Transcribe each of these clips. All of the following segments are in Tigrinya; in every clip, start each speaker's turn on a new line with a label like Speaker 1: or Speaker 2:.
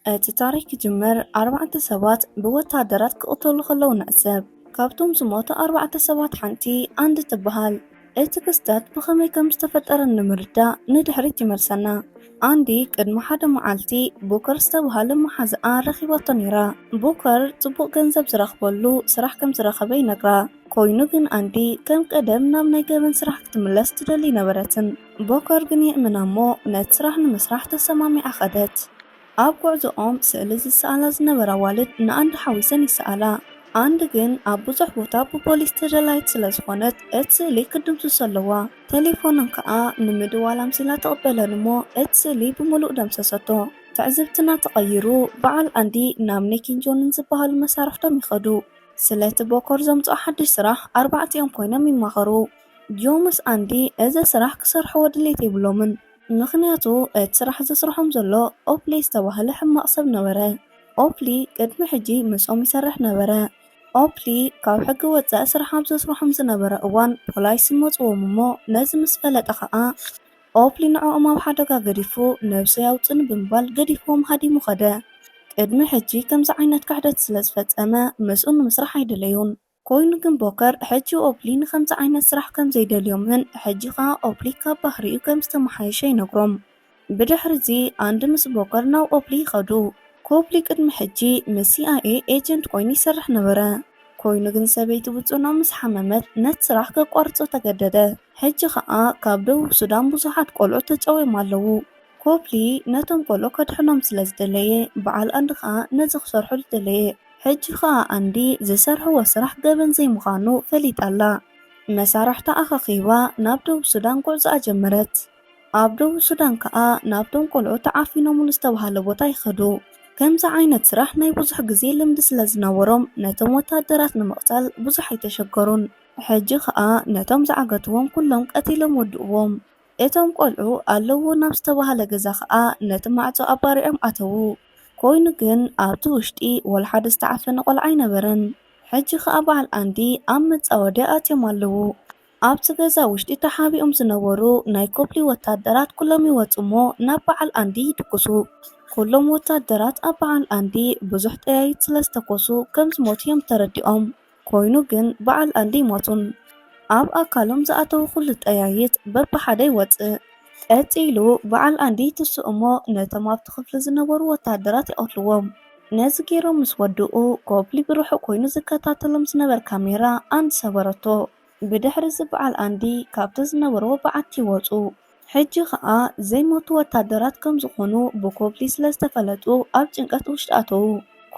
Speaker 1: እቲ ታሪክ ጅምር 4 ሰባት ብወታደራት ክቕተሉ ከለዉ ንዕዘብ። ካብቶም ዝሞቱ 4 ሰባት ሓንቲ ኣንዲ ትበሃል። እቲ ክስተት ብኸመይ ከም ዝተፈጠረ ንምርዳእ ንድሕሪት ይመልሰና። ኣንዲ ቅድሚ ሓደ መዓልቲ ቡከር ዝተባህለ መሓዝኣ ረኺባቶ ነይራ። ቡከር ጽቡቕ ገንዘብ ዝረኽበሉ ስራሕ ከም ዝረኸበ ይነግራ። ኮይኑ ግን ኣንዲ ከም ቀደም ናብ ናይ ገበን ስራሕ ክትምለስ ትደሊ ነበረትን። ቡከር ግን ይእምና እሞ ነቲ ስራሕ ንምስራሕ ተሰማሚዓ ኸደት። ኣብ ጉዕዞኦም ስእሊ ዝሰኣላ ዝነበራ ዋልድ ንኣንዲ ሓዊሰን ይሰኣላ። ኣንዲ ግን ኣብ ብዙሕ ቦታ ብፖሊስ ተደላይት ስለ ዝኾነት እቲ ስእሊ ክድምስስ ኣለዋ። ቴሌፎንን ከዓ ንምድዋል ኣምሲላ ተቐበለን እሞ እቲ ስእሊ ብምሉእ ደምሰሰቶ። ትዕዝብትና ተቐይሩ በዓል ኣንዲ ናብ ኒኪን ጆንን ዝበሃሉ መሳርሕቶም ይኸዱ። ስለቲ ቡከር ዘምጽኦ ሓድሽ ስራሕ 4 ኮይኖም ይማኸሩ። ጆ ምስ ኣንዲ እዚ ስራሕ ክሰርሕዎ ድሌት የብሎምን። ምክንያቱ እቲ ስራሕ ዝስርሖም ዘሎ ኦፕሊ ዝተባህለ ሕማቕ ሰብ ነበረ። ኦፕሊ ቅድሚ ሕጂ ምስኦም ይሰርሕ ነበረ። ኦፕሊ ካብ ሕጊ ወፃኢ ስራሕ ኣብ ዘስርሖም ዝነበረ እዋን ፖላይስ መፅዎም እሞ ነዚ ምስ ፈለጠ ከዓ ኦፕሊ ንዕኦም ኣብ ሓደጋ ገዲፉ ነብሱ ያውፅን ብምባል ገዲፍዎም ሃዲሙ ኸደ። ቅድሚ ሕጂ ከምዚ ዓይነት ክሕደት ስለ ዝፈጸመ ምስኡ ንምስራሕ ኣይደለዩን። ኮይኑ ግን ቡከር ሕጂ ኦፕሊ ንከምዚ ዓይነት ስራሕ ከም ዘይደልዮምን ሕጂ ከዓ ኦፕሊ ካብ ባህሪኡ ከም ዝተመሓየሸ ይነግሮም። ብድሕሪ እዚ ኣንዲ ምስ ቡከር ናብ ኦፕሊ ይኸዱ። ኦፕሊ ቅድሚ ሕጂ ምስ ሲኣይኤ ኤጀንት ኮይኑ ይሰርሕ ነበረ። ኮይኑ ግን ሰበይቲ ብፅኖ ምስ ሓመመት ነቲ ስራሕ ከቋርፆ ተገደደ። ሕጂ ከዓ ካብ ደቡብ ሱዳን ብዙሓት ቆልዑ ተጨዊም ኣለዉ። ኦፕሊ ነቶም ቆልዑ ከድሕኖም ስለ ዝደለየ በዓል ኣንዲ ከዓ ነዚ ክሰርሑ ዝደለየ። ሕጂ ከዓ ኣንዲ ዝሰርሕዎ ስራሕ ገበን ዘይምዃኑ ፈሊጣላ። መሳርሕታ ኣኸኺባ ናብ ደቡብ ሱዳን ጉዕዞኣ ጀመረት። ኣብ ደቡብ ሱዳን ከዓ ናብቶም ቆልዑ ተዓፊኖምሉ ዝተባሃለ ቦታ ይኸዱ። ከምዚ ዓይነት ስራሕ ናይ ብዙሕ ግዜ ልምዲ ስለ ዝነበሮም ነቶም ወታደራት ንምቕታል ብዙሕ ኣይተሸገሩን። ሕጂ ከዓ ነቶም ዝዓገትዎም ኩሎም ቀቲሎም ወድእዎም። እቶም ቆልዑ ኣለዎ ናብ ዝተባሃለ ገዛ ከዓ ነቲ ማዕጾ ኣባሪዖም ኣተዉ። ኮይኑ ግን ኣብቲ ውሽጢ ወላ ሓደ ዝተዓፈነ ቆልዓ ኣይነበረን። ሕጂ ከዓ በዓል ኣንዲ ኣብ መጻወድያ ኣትዮም ኣለዉ። ኣብቲ ገዛ ውሽጢ ተሓቢኦም ዝነበሩ ናይ ኦፕሊ ወታደራት ኩሎም ይወፁ እሞ ናብ በዓል ኣንዲ ይድቅሱ። ኩሎም ወታደራት ኣብ በዓል ኣንዲ ብዙሕ ጠያይት ስለ ዝተኮሱ ከም ዝሞቱ እዮም ተረዲኦም። ኮይኑ ግን በዓል ኣንዲ ይሞቱን። ኣብ ኣካሎም ዝኣተዉ ኩሉ ጠያይት በብሓደ ይወፅእ። ቀፂሉ በዓል ኣንዲ ትስኡ እሞ ነቶም ኣብቲ ክፍሊ ዝነበሩ ወታደራት ይቐትልዎም። ነዚ ገይሮም ምስ ወድኡ ኦፕሊ ብርሑቕ ኮይኑ ዝከታተሎም ዝነበረ ካሜራ ኣንዲ ሰበረቶ። ብድሕሪ እዚ በዓል ኣንዲ ካብቲ ዝነበርዎ በዓቲ ይወፁ። ሕጂ ከዓ ዘይሞቱ ወታደራት ከም ዝኾኑ ብኦፕሊ ስለ ዝተፈለጡ ኣብ ጭንቀት ውሽጢ ኣተዉ።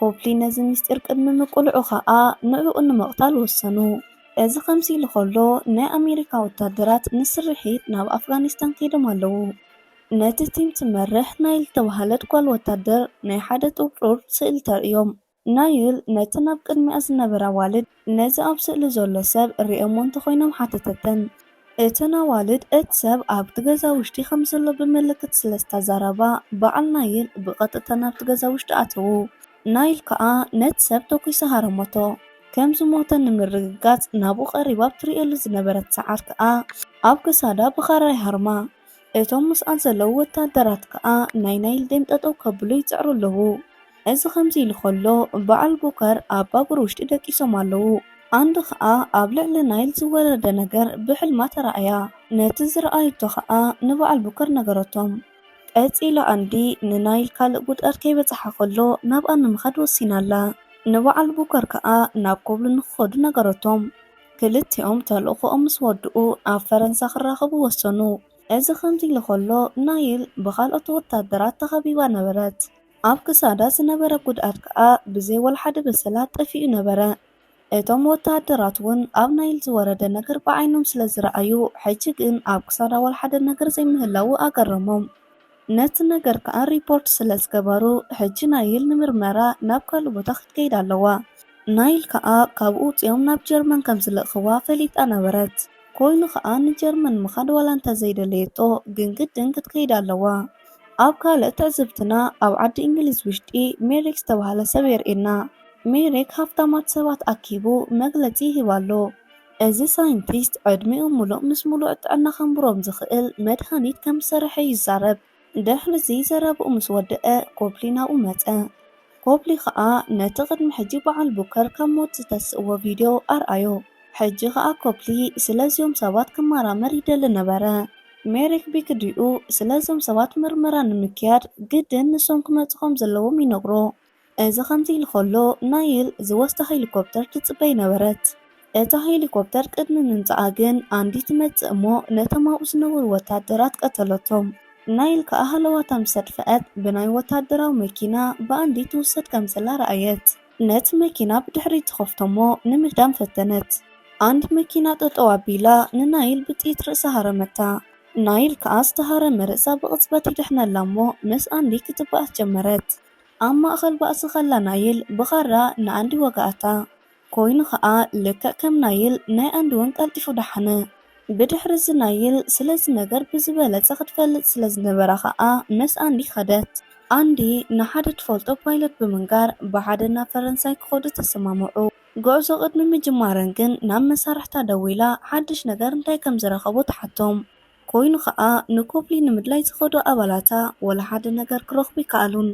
Speaker 1: ኦፕሊ ነዚ ምስጢር ቅድሚ ምቁልዑ ከዓ ንዕኡ ንምቕታል ወሰኑ። እዚ ከምዚ ኢሉ ከሎ ናይ ኣሜሪካ ወታደራት ንስርሒት ናብ ኣፍጋኒስታን ከይዶም ኣለዉ። ነቲ ቲም ትመርሕ ናይል ተባሃለት ጓል ወታደር ናይ ሓደ ጥቁር ስእሊ ተርእዮም። ናይል ነቲ ናብ ቅድሚኣ ዝነበራ ዋልድ ነዚ ኣብ ስእሊ ዘሎ ሰብ ሪኦሞ እንተኮይኖም ሓተተተን። እተን ኣዋልድ እቲ ሰብ ኣብቲ ገዛ ውሽጢ ከም ዘሎ ብምልክት ስለ ዝተዛረባ በዓል ናይል ብቐጥታ ናብቲ ገዛ ውሽጢ ኣተዉ። ናይል ከዓ ነቲ ሰብ ተኩሳ ሃረሞቶ። ከም ዝሞተ ንምርግጋጽ ናብኡ ቀሪባ ትሪእየሉ ዝነበረት ሰዓት ከዓ ኣብ ክሳዳ ብኻራይ ሃርማ። እቶም ምስኣ ዘለዉ ወታደራት ከዓ ናይ ናይል ደም ጠጠው ከብሉ ይፅዕሩ ኣለዉ። እዚ ከምዚ ኢሉ ከሎ በዓል ቡከር ኣብ ባቡር ውሽጢ ደቂሶም ኣለዉ። ኣንዲ ከዓ ኣብ ልዕሊ ናይል ዝወረደ ነገር ብሕልማ ተረኣያ። ነቲ ዝረኣይቶ ከዓ ንበዓል ቡከር ነገረቶም። ቀፂሉ ኣንዲ ንናይል ካልእ ጉድኣት ከይበፅሓ ከሎ ናብኣ ንምኻድ ወሲናላ። ንበዓል ቡከር ከዓ ናብ ኮብሉ ንክኸዱ ነገረቶም። ክልቲኦም ተልእኾኦም ምስ ወድኡ ኣብ ፈረንሳ ክራኸቡ ወሰኑ። እዚ ከምዚ ኢሉ ከሎ ናይል ብኻልኦት ወታደራት ተኸቢባ ነበረት። ኣብ ክሳዳ ዝነበረ ጉድኣት ከዓ ብዘይ ወላ ሓደ በሰላ ጠፊኡ ነበረ። እቶም ወታደራት እውን ኣብ ናይል ዝወረደ ነገር ብዓይኖም ስለ ዝረኣዩ ሕጂ ግን ኣብ ክሳዳ ወላ ሓደ ነገር ዘይምህላዉ ኣገረሞም። ነቲ ነገር ከዓ ሪፖርት ስለ ዝገበሩ ሕጂ ናይል ንምርመራ ናብ ካልእ ቦታ ክትከይድ ኣለዋ። ናይል ከዓ ካብኡ ውፅኦም ናብ ጀርመን ከም ዝለእኽዋ ፈሊጣ ነበረት። ኮይኑ ከዓ ንጀርመን ምኻድ ዋላ እንተዘይደለየቶ ግን ግድን ክትከይድ ኣለዋ። ኣብ ካልእ ትዕዝብትና ኣብ ዓዲ እንግሊዝ ውሽጢ ሜሪክ ዝተባህለ ሰብ የርእየና። ሜሪክ ሃፍታማት ሰባት ኣኪቡ መግለፂ ይህብ ኣሎ። እዚ ሳይንቲስት ዕድሚኡ ሙሉእ ምስ ሙሉእ ጥዕና ከንብሮም ዝኽእል መድሃኒት ከም ዝሰርሐ ይዛረብ። ድሕሪ እዚ ዘረብኡ ምስ ወድአ ኮፕሊ ናብኡ መፀ። ኮፕሊ ከዓ ነቲ ቅድሚ ሕጂ በዓል ቡከር ካብ ሞት ዝተስእዎ ቪድዮ ኣርኣዮ። ሕጂ ከዓ ኮፕሊ ስለዚኦም ሰባት ክመራመር ይደሊ ነበረ። ሜሪክ ቢክድኡ ስለዞም ሰባት ምርመራ ንምክያድ ግድን ንሶም ክመፁ ከም ዘለዎም ይነግሮ። እዚ ከምዚ ኢሉ ከሎ ናይል ዝወስዳ ሄሊኮፕተር ትፅበይ ነበረት። እታ ሄሊኮፕተር ቅድሚ ምምፅኣ ግን ኣንዲ ትመፅእ እሞ ነቶም ኣብኡ ዝነበሩ ወታደራት ቀተለቶም። ናይል ከዓ ሃለዋታ ምስ ሰድፈአት ብናይ ወታደራዊ መኪና ብኣንዲ ትውሰድ ከም ዘላ ረኣየት። ነቲ መኪና ብድሕሪት ትኸፍቶሞ ንምዳም ፈተነት። አንድ መኪና ጠጠው ኣቢላ ንናይል ብጥይት ርእሳ ሃረመታ። ናይል ከዓ ዝተሃረመ ርእሳ ብቕፅበት ይድሕነላ እሞ ምስ ኣንዲ ክትበኣስ ጀመረት። ኣብ ማእኸል ባእሲ ኸላ ናይል ብኻራ ንኣንዲ ወጋኣታ። ኮይኑ ከዓ ልክዕ ከም ናይል ናይ ኣንዲ እውን ቀልጢፉ ዳሓነ። ብድሕሪ እዚ ናይል ስለዚ ነገር ብዝበለፀ ክትፈልጥ ስለዝነበራ ከዓ ምስ ኣንዲ ኸደት። ኣንዲ ንሓደ ትፈልጦ ፓይለት ብምንጋር ብሓደ ናብ ፈረንሳይ ክኸዱ ተሰማምዑ። ጉዕዞ ቅድሚ ምጅማረን ግን ናብ መሳርሕታ ደው ኢላ ሓድሽ ነገር እንታይ ከም ዝረኸቡ ተሓቶም። ኮይኑ ከዓ ንኮፕሊ ንምድላይ ዝኸዱ ኣባላታ ወላ ሓደ ነገር ክረኽቡ ይከኣሉን።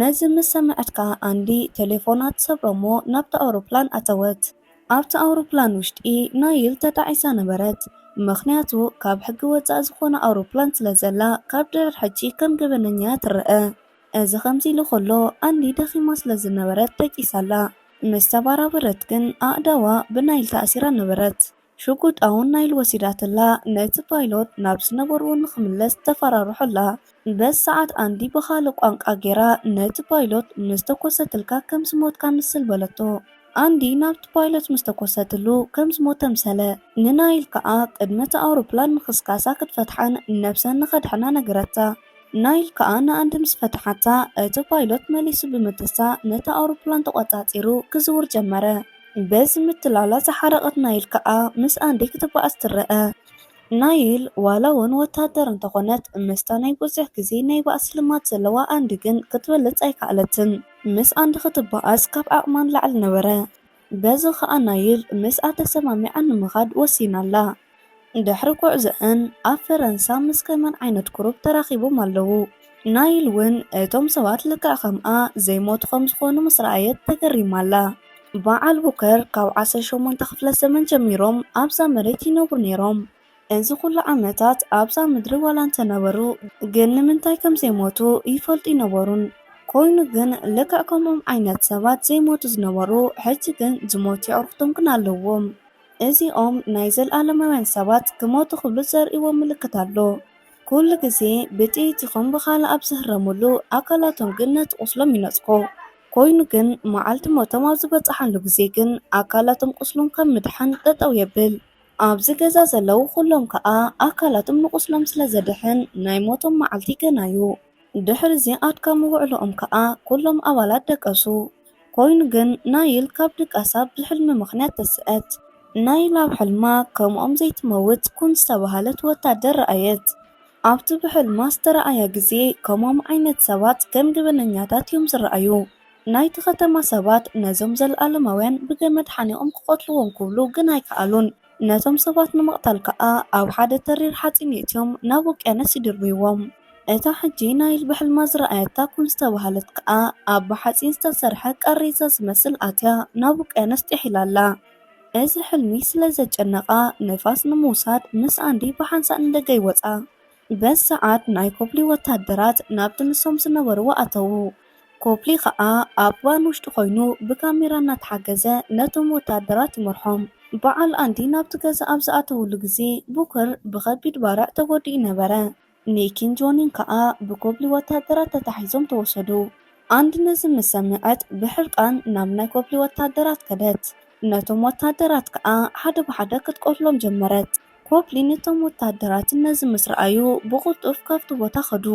Speaker 1: ነዚ ምስ ሰምዐት ከዓ ኣንዲ ቴሌፎና ተሰብሮሞ ናብቲ ኣውሮፕላን ኣተወት። ኣብቲ ኣውሮፕላን ውሽጢ ናይል ተጣዒሳ ነበረት። ምክንያቱ ካብ ሕጊ ወፃእ ዝኾነ ኣውሮፕላን ስለ ዘላ ካብ ድሕሪ ሕጂ ከም ገበነኛ ትርአ። እዚ ከምዚ ኢሉ ከሎ ኣንዲ ደኺማ ስለ ዝነበረት ደቂሳላ። ምስ ተባራበረት ግን ኣእዳዋ ብናይል ተኣሲራ ነበረት። ሽጉጥ እውን ናይል ወሲዳትላ ነቲ ፓይሎት ናብ ዝነበርዎ ንክምለስ ተፈራርሑላ። በዚ ሰዓት ኣንዲ ብኻልእ ቋንቋ ጌራ ነቲ ፓይሎት ምስ ተኮሰትልካ ከም ዝሞትካ ምስል በለቶ። ኣንዲ ናብቲ ፓይሎት ምስ ተኮሰትሉ ከም ዝሞተ ምሰለ። ንናይል ከዓ ቅድመቲ ኣውሮፕላን ንክስካሳ ክትፈትሓን ነብሰን ንኸድሕና ነገረታ። ናይል ከዓ ንኣንዲ ምስ ፈትሓታ እቲ ፓይሎት መሊሱ ብምትሳ ነቲ ኣውሮፕላን ተቆፃፂሩ ክዝውር ጀመረ። በዚ ምትላላ ዝሓረቐት ናይል ከዓ ምስ ኣንዲ ክትበኣስ ትርአ። ናይል ዋላ እውን ወታደር እንተኾነት ምስታ ናይ ብዙሕ ግዜ ናይ ባእሲ ልማድ ዘለዋ ኣንዲ ግን ክትበልፅ ኣይከኣለትን። ምስ ኣንዲ ክትበኣስ ካብ ዓቕማን ላዕሊ ነበረ። በዚ ከዓ ናይል ምስኣ ተሰማሚዓ ንምኻድ ወሲናላ። ድሕሪ ጉዕዞአን ኣብ ፈረንሳ ምስ ከመን ዓይነት ኩሩብ ተራኺቦም ኣለዉ። ናይል እውን እቶም ሰባት ልክዕ ከምኣ ዘይሞቱ ከም ዝኾኑ ምስ ረኣየት ተገሪማላ። በዓል ቡከር ካብ 18 ክፍለ ዘመን ጀሚሮም ኣብዛ መሬት ይነብሩ ነይሮም። እዚ ኩሉ ዓመታት ኣብዛ ምድሪ ዋላ እንተነበሩ ግን ንምንታይ ከም ዘይሞቱ ይፈልጡ ይነበሩን። ኮይኑ ግን ልክዕ ከምኦም ዓይነት ሰባት ዘይሞቱ ዝነበሩ ሕጂ ግን ዝሞቱ ኣዕርኽቶም ግን ኣለዎም። እዚኦም ናይ ዘለኣለማውያን ሰባት ክሞቱ ክብሉ ዘርእይዎም ምልክት ኣሎ። ኩሉ ግዜ ብጥይት ይኹን ብኻልእ ኣብ ዝህረሙሉ ኣካላቶም ግን ነቲ ቁስሎም ይነጽጎ። ኮይኑ ግን መዓልቲ ሞቶም ኣብ ዝበፅሓሉ ግዜ ግን ኣካላቶም ቁስሎም ከም ምድሓን ጠጠው የብል። ኣብዚ ገዛ ዘለው ኩሎም ከዓ ኣካላቶም ንቁስሎም ስለ ዘድሕን ናይ ሞቶም መዓልቲ ገናዩ። ድሕሪ እዚ ኣድካሚ ውዕሎኦም ከዓ ኩሎም ኣባላት ደቀሱ። ኮይኑ ግን ናይል ካብ ድቃሳ ብሕልሚ ምክንያት ተስአት። ናይል ኣብ ሕልማ ከምኦም ዘይትመውት ኩን ዝተባሃለት ወታደር ረኣየት። ኣብቲ ብሕልማ ዝተረኣያ ግዜ ከምኦም ዓይነት ሰባት ከም ግበነኛታት እዮም ዝረኣዩ። ናይቲ ከተማ ሰባት ነዞም ዘለኣለማውያን ብገመድ ሓኒቆም ክቆትልዎም ክብሉ ግን ኣይከኣሉን። ነቶም ሰባት ንምቕታል ከዓ ኣብ ሓደ ተሪር ሓፂን እትዮም ናብ ውቅያኖስ ይድርብይዎም። እታ ሕጂ ናይል ብሕልማ ዝረኣየታ ኩን ዝተባሃለት ከዓ ኣብ ብሓፂን ዝተሰርሐ ቀሬዛ ዝመስል ኣትያ ናብ ውቅያኖስ ጥሒላላ። እዚ ሕልሚ ስለ ዘጨነቃ ንፋስ ንምውሳድ ምስ ኣንዲ ብሓንሳእ ንደገ ይወፃ። በዚ ሰዓት ናይ ኮፕሊ ወታደራት ናብቲ ንሶም ዝነበርዎ ኣተዉ። ኮፕሊ ከዓ ኣብ ባን ውሽጢ ኮይኑ ብካሜራ እናተሓገዘ ነቶም ወታደራት ይመርሖም። በዓል ኣንዲ ናብቲ ገዛ ኣብ ዝኣተውሉ ግዜ ቡከር ብከቢድ ባርዕ ተጎዲኡ ነበረ። ኒኪን ጆኒን ከዓ ብኮፕሊ ወታደራት ተታሒዞም ተወሰዱ። ኣንዲ ነዚ ምስ ሰምዐት ብሕርቃን ናብ ናይ ኮፕሊ ወታደራት ከደት። ነቶም ወታደራት ከዓ ሓደ ብሓደ ክትቆትሎም ጀመረት። ኮፕሊ ነቶም ወታደራት ነዚ ምስ ረኣዩ ብቁልጡፍ ካብቲ ቦታ ኸዱ።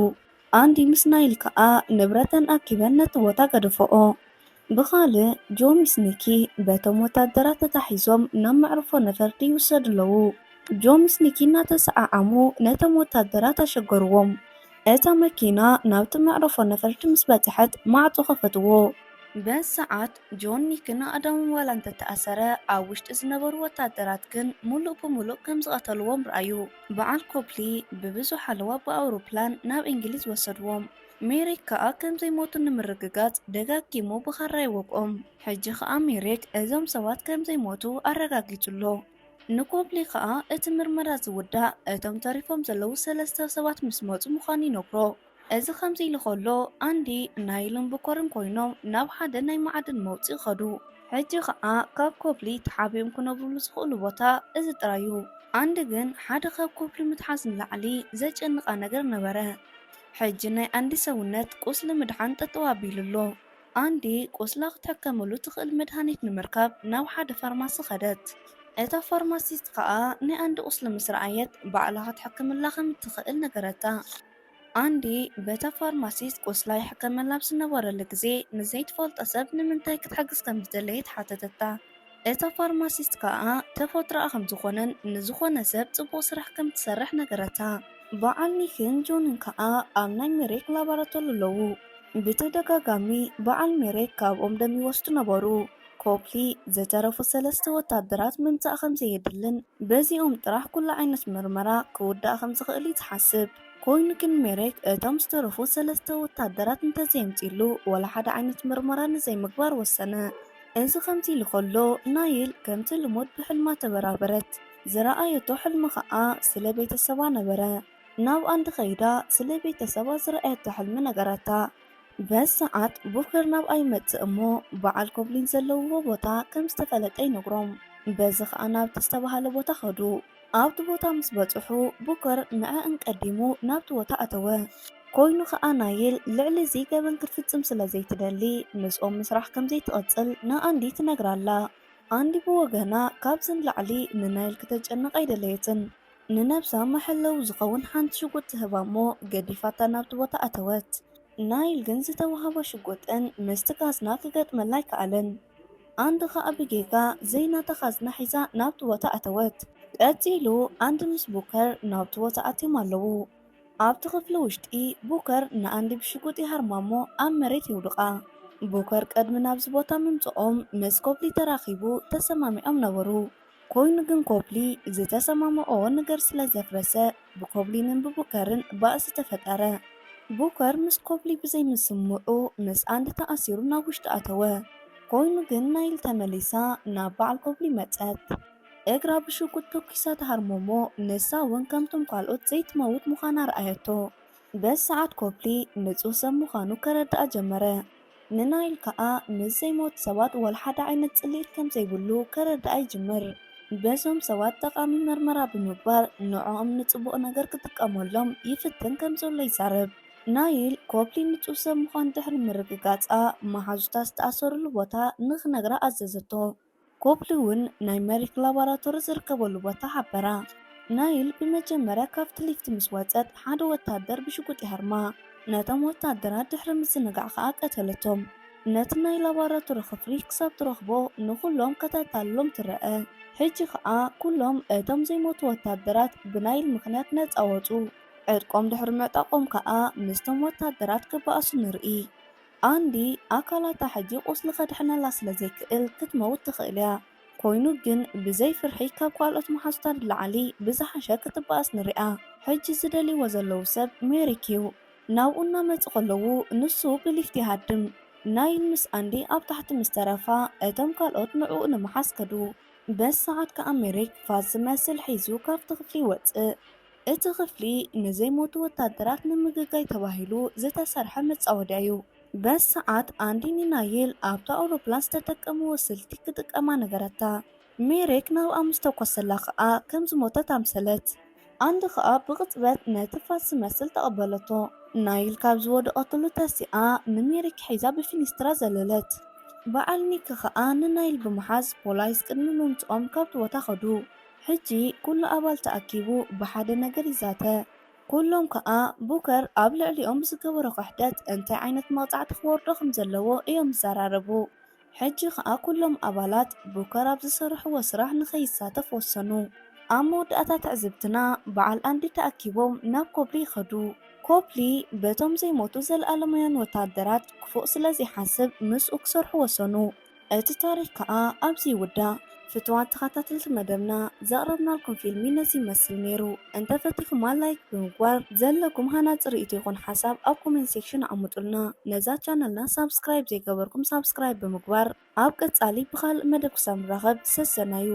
Speaker 1: ኣንዲ ምስ ናይል ከዓ ንብረተን ኣኪበን ነቲ ቦታ ገደፈኦ። ብኻልእ ጆሚስ ኒኪ በቶም ወታደራት ተታሒዞም ናብ መዕርፎ ነፈርቲ ይውሰዱ ኣለዉ። ጆሚስ ኒኪ እናተሰዓዓሙ ነቶም ወታደራት ኣሸገርዎም። እታ መኪና ናብቲ መዕርፎ ነፈርቲ ምስ በፅሐት ማዕፆ ከፈትዎ። በሰዓት ጆን ኒክን ኣዳም ዋላ እንተተኣሰረ ኣብ ውሽጢ ዝነበሩ ወታደራት ግን ሙሉእ ብምሉእ ከም ዝቐተልዎም ረኣዩ። በዓል ኮፕሊ ብብዙሕ ሓለዋ ብኣውሮፕላን ናብ እንግሊዝ ወሰድዎም። ሜሪክ ከኣ ከም ዘይሞቱ ንምርግጋጽ ደጋጊሙ ብኻራ ይወቅኦም። ሕጂ ከኣ ሜሪክ እዞም ሰባት ከም ዘይሞቱ ኣረጋጊጹሎ። ንኮፕሊ ከኣ እቲ ምርመራ ዝውዳእ እቶም ተሪፎም ዘለዉ 3 ሰባት ምስ መጹ ምዃኑ ይነግሮ። እዚ ከምዚ ኢሉ ከሎ ኣንዲ ናይልን ቡኮርን ኮይኖም ናብ ሓደ ናይ ማዕድን መውፅኢ ኸዱ። ሕጂ ከዓ ካብ ኮፕሊ ተሓቢኦም ክነብሩሉ ዝኽእሉ ቦታ እዚ ጥራዩ። ኣንዲ ግን ሓደ ካብ ኮፕሊ ምትሓዝ ንላዕሊ ዘጨንቃ ነገር ነበረ። ሕጂ ናይ ኣንዲ ሰውነት ቁስሊ ምድሓን ጠጠው ኣቢሉሎ። ኣንዲ ቁስላ ክትሕከመሉ ትኽእል መድሃኒት ንምርካብ ናብ ሓደ ፋርማሲ ኸደት። እታ ፋርማሲስት ከዓ ናይ ኣንዲ ቁስሊ ምስ ረኣየት ባዕላ ክትሕክምላ ከም እትኽእል ነገረታ። ኣንዲ በታ ፋርማሲስት ቁስላ ይሕከመላ ብዝነበረሉ ግዜ ንዘይትፈልጦ ሰብ ንምንታይ ክትሕግዝ ከም ዝደለየት ሓተተታ። እታ ፋርማሲስት ከዓ ተፈጥሮኣ ከም ዝኾነን ንዝኾነ ሰብ ጽቡቕ ስራሕ ከም ትሰርሕ ነገረታ። በዓል ኒክን ጆንን ከዓ ኣብ ናይ ሜሪክ ላቦራቶሪ ኣለዉ። ብተደጋጋሚ በዓል ሜሪክ ካብኦም ደም ይወስዱ ነበሩ። ኮፕሊ ዝተረፉ 3 ወታደራት ምምጻእ ከም ዘየድልን በዚኦም ጥራሕ ኩሉ ዓይነት ምርመራ ክውዳእ ከም ዝኽእል ይትሓስብ። ኮይኑ ግን ሜሪክ እቶም ዝተረፉ 3 ወታደራት እንተዘይምፂሉ ወላ ሓደ ዓይነት ምርመራ ንዘይምግባር ወሰነ። እዚ ከምዚ ኢሉ ከሎ ናይል ከምቲ ልሙድ ብሕልማ ተበራበረት። ዝረኣየቶ ሕልሚ ከዓ ስለ ቤተሰባ ነበረ። ናብ ኣንዲ ኸይዳ ስለ ቤተሰባ ዝረኣየቶ ሕልሚ ነገራታ። በሰዓት ቡከር ናብ ኣይመጽእ እሞ በዓል ኮፕሊን ዘለውዎ ቦታ ከም ዝተፈለጠ ይነግሮም። በዚ ከዓ ናብቲ ዝተባሃለ ቦታ ኸዱ። ኣብቲ ቦታ ምስ በጽሑ ቡከር ንዕአን ቀዲሙ ናብቲ ቦታ ኣተወ። ኮይኑ ከዓ ናይል ልዕሊ እዚ ገበን ክትፍጽም ስለ ዘይትደሊ ምስኦም ምስራሕ ከም ዘይትቐጽል ንኣንዲ ትነግራላ። ኣንዲ ብወገና ካብዚ ንላዕሊ ንናይል ክትጨነቕ ኣይደለየትን። ንነብሳ መሐለው ዝኸውን ሓንቲ ሽጉጥ ትህባ እሞ ገዲፋታ ናብቲ ቦታ ኣተወት። ናይል ግን ዝተዋህቦ ሽጉጥን ምስቲ ካዝና ክገጥመላ ኣይከኣለን። ኣንዲ ከዓ ብጌጋ ዘይናታ ካዝና ሒዛ ናብቲ ቦታ ኣተወት። ቀፂሉ ኣንዲ ምስ ቡከር ናብቲ ቦታ ኣትዮም ኣለዉ። ኣብቲ ክፍሊ ውሽጢ ቡከር ንኣንዲ ብሽጉጥ ይሃርማሞ ኣብ መሬት ይውድቓ። ቡከር ቀድሚ ናብዚ ቦታ ምምጽኦም ምስ ኮፕሊ ተራኺቡ ተሰማሚዖም ነበሩ። ኮይኑ ግን ኮፕሊ ዝተሰማምዖ ነገር ስለ ዘፍረሰ ብኮፕሊንን ብቡከርን ባእሲ ተፈጠረ። ቡከር ምስ ኮፕሊ ብዘይምስምዑ ምስ ኣንዲ ተኣሲሩ ናብ ውሽጢ ኣተወ። ኮይኑ ግን ናይል ተመሊሳ ናብ በዓል ኮፕሊ መጸት። እግራ ብሽጉጥ ተኪሳ ተሃርሞሞ ንሳ እውን ከምቶም ካልኦት ዘይትመውት ምዃና ረኣየቶ። በሰዓት ኮፕሊ ንጹህ ሰብ ምዃኑ ከረድኣ ጀመረ። ንናይል ከዓ ምስ ዘይሞቱ ሰባት ወላ ሓደ ዓይነት ጽልኢት ከም ዘይብሉ ከረድኣ ይጅምር። በዞም ሰባት ጠቓሚ መርመራ ብምግባር ንዕኦም ንጽቡቕ ነገር ክጥቀመሎም ይፍትን ከም ዘሎ ይዛረብ። ናይል ኮፕሊ ንጹህ ሰብ ምዃኑ ድሕሪ ምርግጋጻ መሓዙታት ዝተኣሰሩሉ ቦታ ንኽነግራ ኣዘዘቶ። ኮፕሊ እውን ናይ ሜሪክ ላቦራቶሪ ዝርከበሉ ቦታ ሓበራ። ናይል ብመጀመርያ ካብቲ ሊፍቲ ምስ ወጸት ሓደ ወታደር ብሽጉጥ ይሃርማ። ነቶም ወታደራት ድሕሪ ምዝንጋዕ ከዓ ቀተለቶም። ነቲ ናይ ላቦራቶሪ ክፍሊ ክሳብ ትረኽቦ ንኹሎም ከተታልሎም ትረአ። ሕጂ ከዓ ኩሎም እቶም ዘይሞቱ ወታደራት ብናይል ምኽንያት ነፃ ወፁ። ዕድቆም ድሕሪ ምዕጣቆም ከዓ ምስቶም ወታደራት ክበኣሱ ንርኢ። ኣንዲ ኣካላታ ሕጂ ቁስሊ ከድሕነላ ስለ ዘይክእል ክትመውት ትኽእል እያ። ኮይኑ ግን ብዘይ ፍርሒ ካብ ካልኦት መሓዙታት ላዕሊ ብዝሓሸ ክትበኣስ ንሪኣ። ሕጂ ዝደልይዎ ዘለዉ ሰብ ሜሪክ እዩ። ናብኡ እናመጽእ ከለዉ ንሱ ብሊፍቲ ይሃድም። ናይል ምስ ኣንዲ ኣብ ታሕቲ ምስ ተረፋ እቶም ካልኦት ንዕኡ ንምሓዝ ከዱ። በሰዓት ከዓ ሜሪክ ፋስ ዝመስል ሒዙ ካብቲ ክፍሊ ይወፅእ። እቲ ክፍሊ ንዘይሞቱ ወታደራት ንምግጋይ ተባሂሉ ዝተሰርሐ መጻወድያ እዩ። በሰዓት ኣንዲ ንናይል ኣብቲ ኣውሮፕላን ዝተጠቀምዎ ስልቲ ክጥቀማ ነገረታ። ሜሪክ ናብኣ ምስ ተኰሰላ ከዓ ከም ዝሞተት ኣምሰለት። ኣንዲ ከዓ ብቕጽበት ነቲ ፋስ ዝመስል ተቐበለቶ። ናይል ካብ ዝወደቐትሉ ተሲኣ ንሜሪክ ሒዛ ብፊኒስትራ ዘለለት። በዓል ኒክ ከዓ ንናይል ብምሓዝ ፖላይስ ቅድሚ ምምጽኦም ካብቲ ቦታ ኸዱ። ሕጂ ኩሉ ኣባል ተኣኪቡ ብሓደ ነገር ይዛተ። ኩሎም ከዓ ቡከር ኣብ ልዕሊኦም ዝገበሮ ክሕደት እንታይ ዓይነት መቕጻዕቲ ክወርዶ ከም ዘለዎ እዮም ዝዘራረቡ። ሕጂ ከዓ ኩሎም ኣባላት ቡከር ኣብ ዝሰርሕዎ ስራሕ ንኸይሳተፍ ወሰኑ። ኣብ መወዳእታ ትዕዝብትና በዓል ኣንዲ ተኣኪቦም ናብ ኮፕሊ ይኸዱ። ኮፕሊ በቶም ዘይሞቱ ዘለኣለማውያን ወታደራት ክፉእ ስለዚ ሓስብ ምስኡ ክሰርሑ ወሰኑ። እቲ ታሪክ ከዓ ኣብዚ ይውዳእ። ፍትዋት ተኸታተልቲ መደብና ዘቕረብናልኩም ፊልሚ ነዚ ይመስል ነይሩ። እንተፈቲኹማ ላይክ ብምግባር ዘለኩም ሃናፂ ርእይቶ ይኹን ሓሳብ ኣብ ኮሜንት ሴክሽን ኣቕምጡልና። ነዛ ቻነልና ሳብስክራይብ ዘይገበርኩም ሳብስክራይብ ብምግባር ኣብ ቀጻሊ ብኻልእ መደብ ክሳብ ንራኸብ ሰሰናዩ።